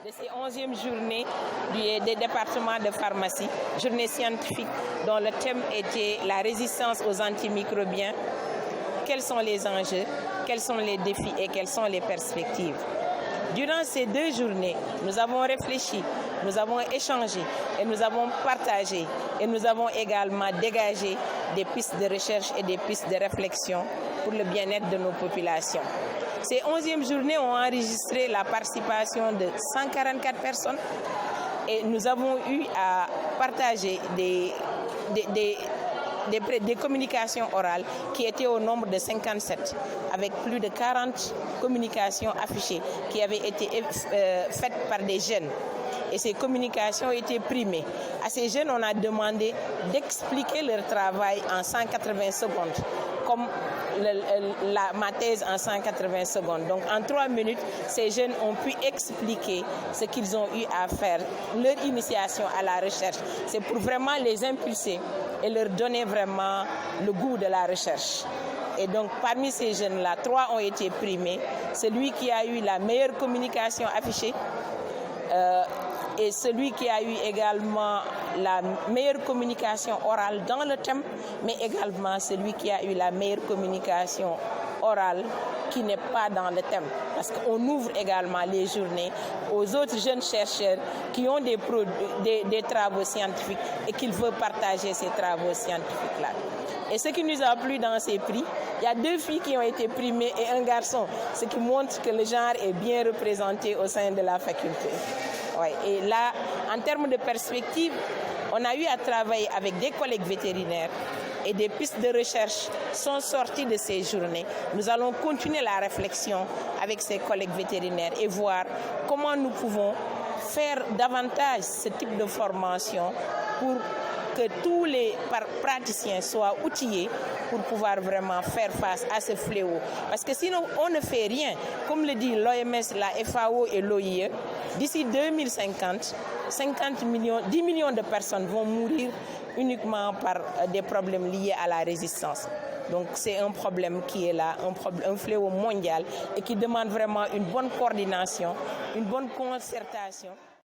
de ces 11e journées des départements de pharmacie, journée scientifique dont le thème était la résistance aux antimicrobiens. Quels sont les enjeux, quels sont les défis et quelles sont les perspectives? Durant ces 2 journées, nous avons réfléchi, nous avons échangé et nous avons partagé et nous avons également dégagé des pistes de recherche et des pistes de réflexion pour le bien-être de nos populations. Ces 11e journées ont enregistré la participation de 144 personnes et nous avons eu à partager des communications orales qui étaient au nombre de 57, avec plus de 40 communications affichées qui avaient été faites par des jeunes. Et ces communications ont été primées. À ces jeunes, on a demandé d'expliquer leur travail en 180 secondes, comme ma thèse en 180 secondes. Donc en 3 minutes, ces jeunes ont pu expliquer ce qu'ils ont eu à faire, leur initiation à la recherche. C'est pour vraiment les impulser et leur donner vraiment le goût de la recherche. Et donc parmi ces jeunes-là, 3 ont été primés. Celui qui a eu la meilleure communication affichée, et celui qui a eu également la meilleure communication orale dans le thème, mais également celui qui a eu la meilleure communication orale qui n'est pas dans le thème. Parce qu'on ouvre également les journées aux autres jeunes chercheurs qui ont des travaux scientifiques et qui veulent partager ces travaux scientifiques-là. Et ce qui nous a plu dans ces prix, il y a 2 filles qui ont été primées et un garçon, ce qui montre que le genre est bien représenté au sein de la faculté. Ouais. Et là, en termes de perspective, on a eu à travailler avec des collègues vétérinaires et des pistes de recherche sont sorties de ces journées. Nous allons continuer la réflexion avec ces collègues vétérinaires et voir comment nous pouvons faire davantage ce type de formation pour que tous les praticiens soient outillés pour pouvoir vraiment faire face à ce fléau. Parce que sinon, on ne fait rien. Comme le dit l'OMS, la FAO et l'OIE, d'ici 2050, 10 millions de personnes vont mourir uniquement par des problèmes liés à la résistance. Donc c'est un problème qui est là, un fléau mondial et qui demande vraiment une bonne coordination, une bonne concertation.